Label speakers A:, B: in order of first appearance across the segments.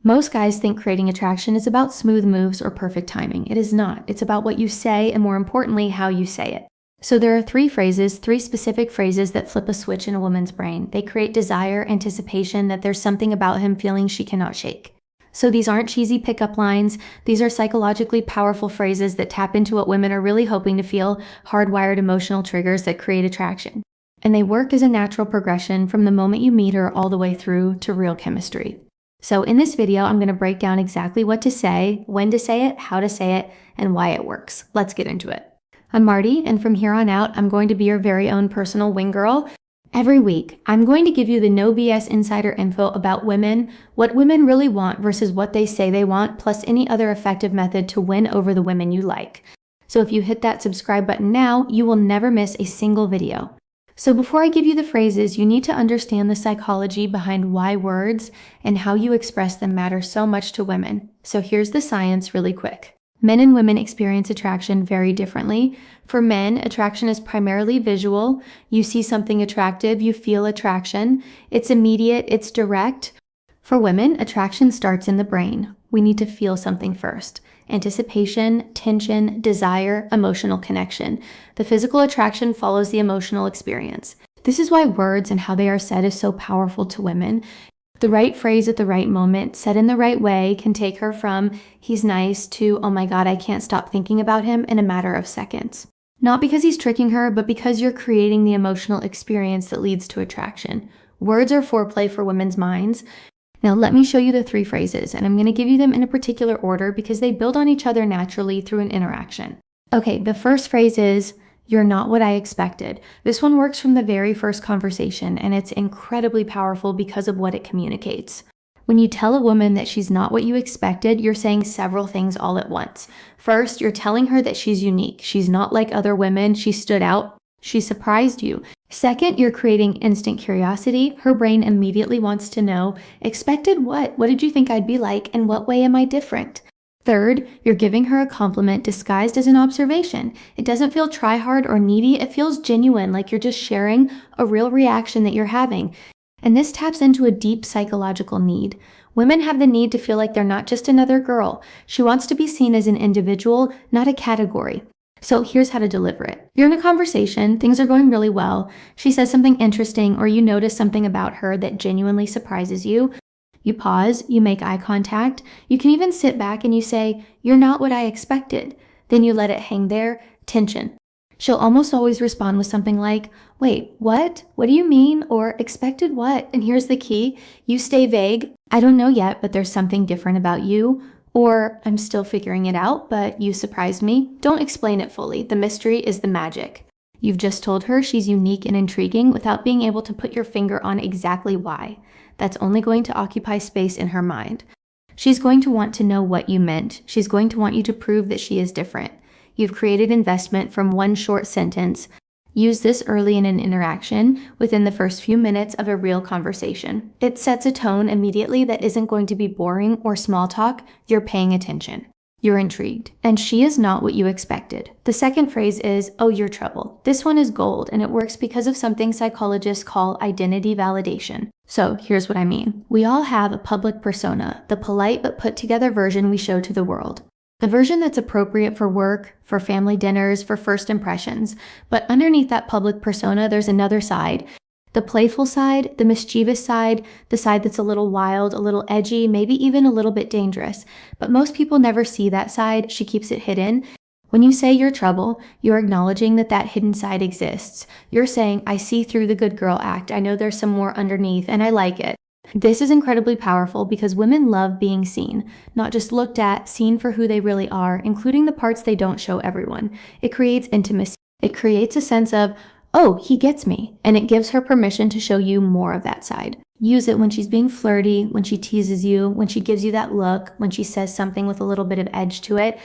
A: Most guys think creating attraction is about smooth moves or perfect timing. It is not. It's about what you say and, more importantly, how you say it. So there are three specific phrases that flip a switch in a woman's brain. They create desire, anticipation that there's something about him, feeling she cannot shake. So these aren't cheesy pickup lines. These are psychologically powerful phrases that tap into what women are really hoping to feel, hardwired emotional triggers that create attraction. And they work as a natural progression from the moment you meet her all the way through to real chemistry. So in this video, I'm going to break down exactly what to say, when to say it, how to say it, and why it works. Let's get into it. I'm Marty, and from here on out, I'm going to be your very own personal wing girl. Every week, I'm going to give you the no BS insider info about women, what women really want versus what they say they want, plus any other effective method to win over the women you like. So if you hit that subscribe button now, you will never miss a single video. So before I give you the phrases, you need to understand the psychology behind why words and how you express them matter so much to women. So here's the science really quick. Men and women experience attraction very differently. For men, attraction is primarily visual. You see something attractive, you feel attraction. It's immediate, it's direct. For women, attraction starts in the brain. We need to feel something first. Anticipation, tension, desire, emotional connection. The physical attraction follows the emotional experience. This is why words and how they are said is so powerful to women. The right phrase at the right moment, said in the right way, can take her from "he's nice" to "oh my god, I can't stop thinking about him" in a matter of seconds. Not because he's tricking her, but because you're creating the emotional experience that leads to attraction. Words are foreplay for women's minds. Now let me show you the three phrases, and I'm going to give you them in a particular order because they build on each other naturally through an interaction. Okay, the first phrase is, "You're not what I expected." This one works from the very first conversation, and it's incredibly powerful because of what it communicates. When you tell a woman that she's not what you expected, you're saying several things all at once. First, you're telling her that she's unique. She's not like other women. She stood out. She surprised you. Second, you're creating instant curiosity. Her brain immediately wants to know, expected what? What did you think I'd be like? In what way am I different? Third, you're giving her a compliment disguised as an observation. It doesn't feel try-hard or needy. It feels genuine, like you're just sharing a real reaction that you're having. And this taps into a deep psychological need. Women have the need to feel like they're not just another girl. She wants to be seen as an individual, not a category. So here's how to deliver it. You're in a conversation, things are going really well. She says something interesting, or you notice something about her that genuinely surprises you. You pause, you make eye contact. You can even sit back and you say, "You're not what I expected." Then you let it hang there, tension. She'll almost always respond with something like, "Wait, what? What do you mean?" Or "Expected what?" And here's the key. You stay vague. "I don't know yet, but there's something different about you." Or "I'm still figuring it out, but you surprised me." Don't explain it fully. The mystery is the magic. You've just told her she's unique and intriguing without being able to put your finger on exactly why. That's only going to occupy space in her mind. She's going to want to know what you meant. She's going to want you to prove that she is different. You've created investment from one short sentence. Use this early in an interaction, within the first few minutes of a real conversation. It sets a tone immediately that isn't going to be boring or small talk. You're paying attention. You're intrigued. And she is not what you expected. The second phrase is, "Oh, you're trouble." This one is gold, and it works because of something psychologists call identity validation. So here's what I mean. We all have a public persona, the polite but put together version we show to the world. The version that's appropriate for work, for family dinners, for first impressions. But underneath that public persona, there's another side. The playful side, the mischievous side, the side that's a little wild, a little edgy, maybe even a little bit dangerous. But most people never see that side. She keeps it hidden. When you say "you're trouble," you're acknowledging that that hidden side exists. You're saying, "I see through the good girl act. I know there's some more underneath, and I like it." This is incredibly powerful because women love being seen, not just looked at, seen for who they really are, including the parts they don't show everyone. It creates intimacy. It creates a sense of, "Oh, he gets me," and it gives her permission to show you more of that side. Use it when she's being flirty, when she teases you, when she gives you that look, when she says something with a little bit of edge to it.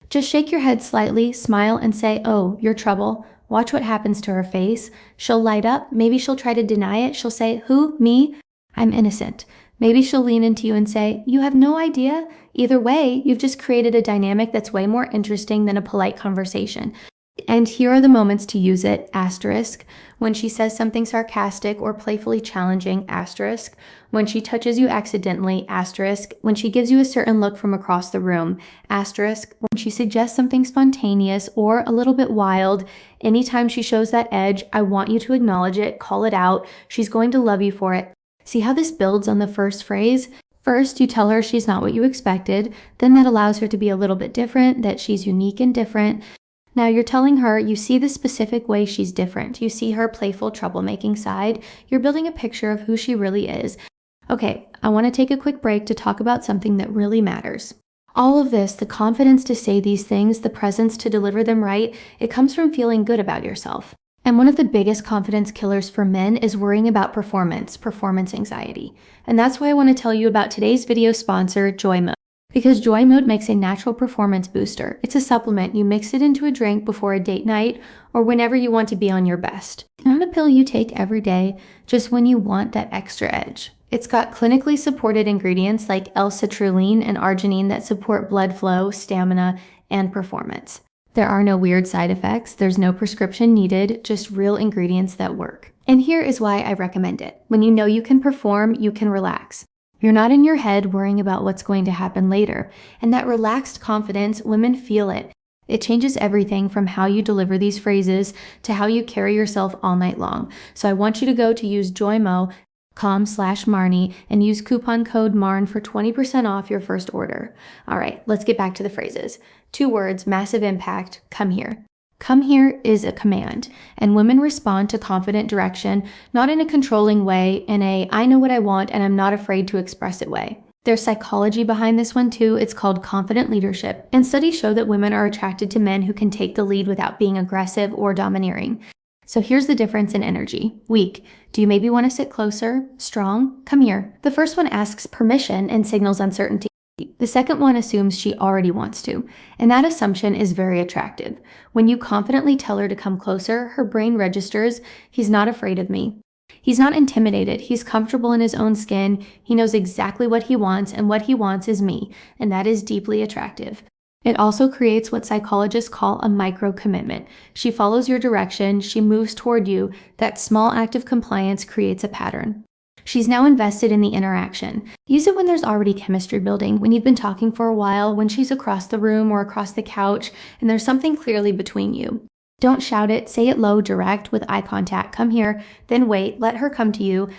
A: Just shake your head slightly, smile, and say, "Oh, you're trouble." Watch what happens to her face. She'll light up. Maybe she'll try to deny it. She'll say, "Who? Me? I'm innocent." Maybe she'll lean into you and say, "You have no idea." Either way, you've just created a dynamic that's way more interesting than a polite conversation. And here are the moments to use it, asterisk. When she says something sarcastic or playfully challenging, asterisk. When she touches you accidentally, asterisk. When she gives you a certain look from across the room, asterisk. When she suggests something spontaneous or a little bit wild, anytime she shows that edge, I want you to acknowledge it, call it out. She's going to love you for it. See how this builds on the first phrase? First, you tell her she's not what you expected. Then that allows her to be a little bit different, that she's unique and different. Now you're telling her you see the specific way she's different. You see her playful troublemaking side. You're building a picture of who she really is. Okay, I want to take a quick break to talk about something that really matters. All of this, the confidence to say these things, the presence to deliver them right, it comes from feeling good about yourself. And one of the biggest confidence killers for men is worrying about performance anxiety. And that's why I want to tell you about today's video sponsor, Joy Mode. Because Joy Mode makes a natural performance booster. It's a supplement. You mix it into a drink before a date night or whenever you want to be on your best. Not a pill you take every day, just when you want that extra edge. It's got clinically supported ingredients like L-citrulline and arginine that support blood flow, stamina, and performance. There are no weird side effects. There's no prescription needed, just real ingredients that work. And here is why I recommend it. When you know you can perform, you can relax. You're not in your head worrying about what's going to happen later. And that relaxed confidence, women feel it. It changes everything from how you deliver these phrases to how you carry yourself all night long. So I want you to go to usejoymo.com/Marnie and use coupon code MARN for 20% off your first order. All right, let's get back to the phrases. 2 words, massive impact, come here. Come here is a command, and women respond to confident direction, not in a controlling way, in a I know what I want and I'm not afraid to express it way. There's psychology behind this one too. It's called confident leadership, and studies show that women are attracted to men who can take the lead without being aggressive or domineering. So here's the difference in energy. Weak. Do you maybe want to sit closer? Strong. Come here. The first one asks permission and signals uncertainty. The second one assumes she already wants to, and that assumption is very attractive. When you confidently tell her to come closer, her brain registers, he's not afraid of me. He's not intimidated. He's comfortable in his own skin. He knows exactly what he wants, and what he wants is me, and that is deeply attractive. It also creates what psychologists call a micro-commitment. She follows your direction. She moves toward you. That small act of compliance creates a pattern. She's now invested in the interaction. Use it when there's already chemistry building, when you've been talking for a while, when she's across the room or across the couch, and there's something clearly between you. Don't shout it, say it low, direct, with eye contact. Come here, then wait, let her come to you.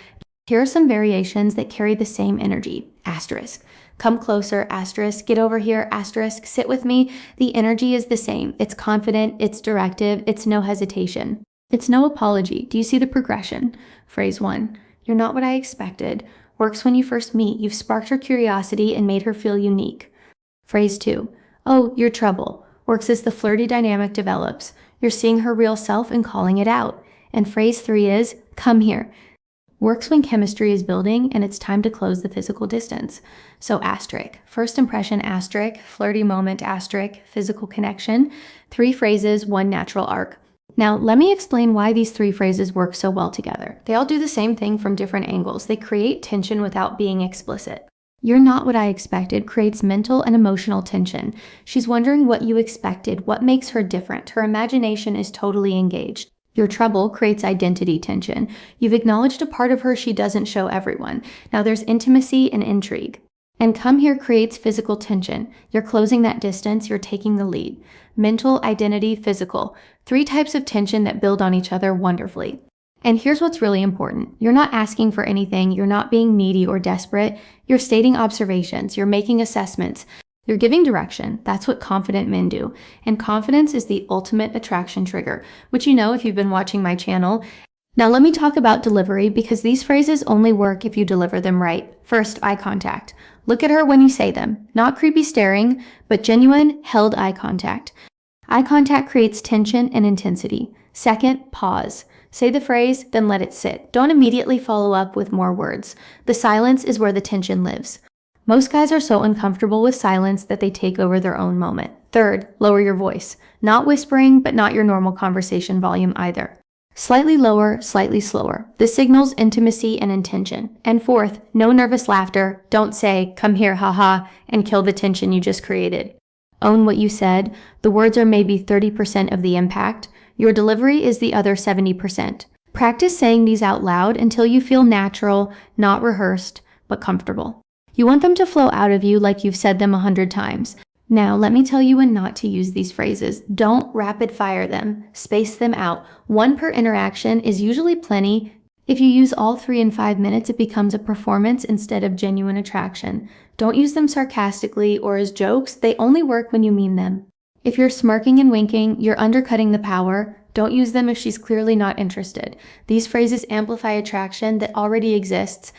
A: Here are some variations that carry the same energy. Asterisk. Come closer, asterisk. Get over here, asterisk. Sit with me. The energy is the same. It's confident, it's directive, it's no hesitation. It's no apology. Do you see the progression? Phrase 1. You're not what I expected. Works when you first meet. You've sparked her curiosity and made her feel unique. Phrase 2. Oh, you're trouble. Works as the flirty dynamic develops. You're seeing her real self and calling it out. And phrase 3 is, come here. Works when chemistry is building and it's time to close the physical distance. So asterisk. First impression asterisk. Flirty moment asterisk. Physical connection. 3 phrases, 1 natural arc. Now, let me explain why these 3 phrases work so well together. They all do the same thing from different angles. They create tension without being explicit. You're not what I expected creates mental and emotional tension. She's wondering what you expected, what makes her different. Her imagination is totally engaged. Your trouble creates identity tension. You've acknowledged a part of her she doesn't show everyone. Now there's intimacy and intrigue. And come here creates physical tension. You're closing that distance, you're taking the lead. Mental, identity, physical. 3 types of tension that build on each other wonderfully. And here's what's really important. You're not asking for anything. You're not being needy or desperate. You're stating observations. You're making assessments. You're giving direction. That's what confident men do. And confidence is the ultimate attraction trigger, which you know if you've been watching my channel. Now let me talk about delivery because these phrases only work if you deliver them right. First, eye contact. Look at her when you say them. Not creepy staring, but genuine, held eye contact. Eye contact creates tension and intensity. Second, pause. Say the phrase, then let it sit. Don't immediately follow up with more words. The silence is where the tension lives. Most guys are so uncomfortable with silence that they take over their own moment. Third, lower your voice. Not whispering, but not your normal conversation volume either. Slightly lower, slightly slower. This signals intimacy and intention. And fourth, no nervous laughter. Don't say, come here, haha, and kill the tension you just created. Own what you said. The words are maybe 30% of the impact. Your delivery is the other 70%. Practice saying these out loud until you feel natural, not rehearsed, but comfortable. You want them to flow out of you like you've said them 100 times. Now, let me tell you when not to use these phrases. Don't rapid fire them. Space them out. One per interaction is usually plenty. If you use all 3 in 5 minutes, it becomes a performance instead of genuine attraction. Don't use them sarcastically or as jokes. They only work when you mean them. If you're smirking and winking, you're undercutting the power. Don't use them if she's clearly not interested. These phrases amplify attraction that already exists.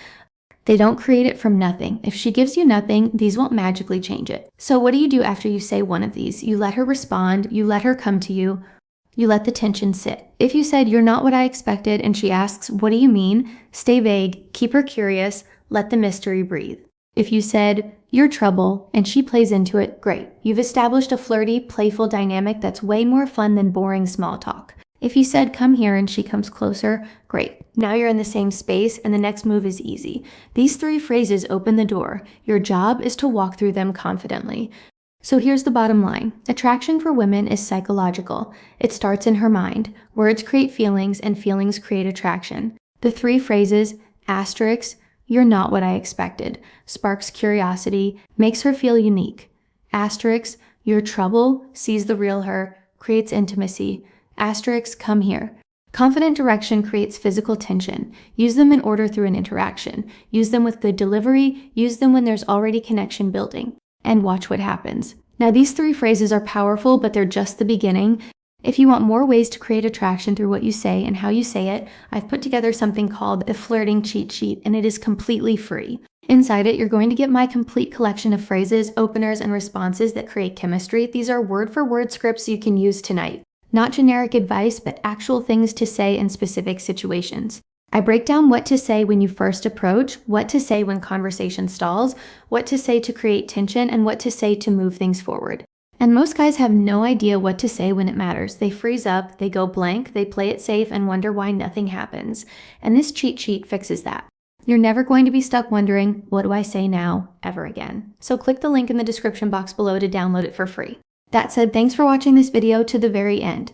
A: They don't create it from nothing. If she gives you nothing, these won't magically change it. So what do you do after you say one of these? You let her respond, you let her come to you, you let the tension sit. If you said, "You're not what I expected," and she asks, "What do you mean?" Stay vague, keep her curious, let the mystery breathe. If you said, "You're trouble," and she plays into it, great. You've established a flirty, playful dynamic that's way more fun than boring small talk. If you said, "Come here," and she comes closer, great. Now you're in the same space and the next move is easy. These 3 phrases open the door. Your job is to walk through them confidently. So here's the bottom line. Attraction for women is psychological. It starts in her mind. Words create feelings and feelings create attraction. The 3 phrases, asterisk, "You're not what I expected," sparks curiosity, makes her feel unique. Asterisk, "You're trouble," sees the real her, creates intimacy. Asterisk, "Come here." Confident direction creates physical tension. Use them in order through an interaction. Use them with good delivery. Use them when there's already connection building. And watch what happens. Now, these 3 phrases are powerful, but they're just the beginning. If you want more ways to create attraction through what you say and how you say it, I've put together something called the Flirting Cheat Sheet, and it is completely free. Inside it, you're going to get my complete collection of phrases, openers, and responses that create chemistry. These are word-for-word scripts you can use tonight. Not generic advice, but actual things to say in specific situations. I break down what to say when you first approach, what to say when conversation stalls, what to say to create tension, and what to say to move things forward. And most guys have no idea what to say when it matters. They freeze up, they go blank, they play it safe and wonder why nothing happens. And this cheat sheet fixes that. You're never going to be stuck wondering, what do I say now, ever again. So click the link in the description box below to download it for free. That said, thanks for watching this video to the very end.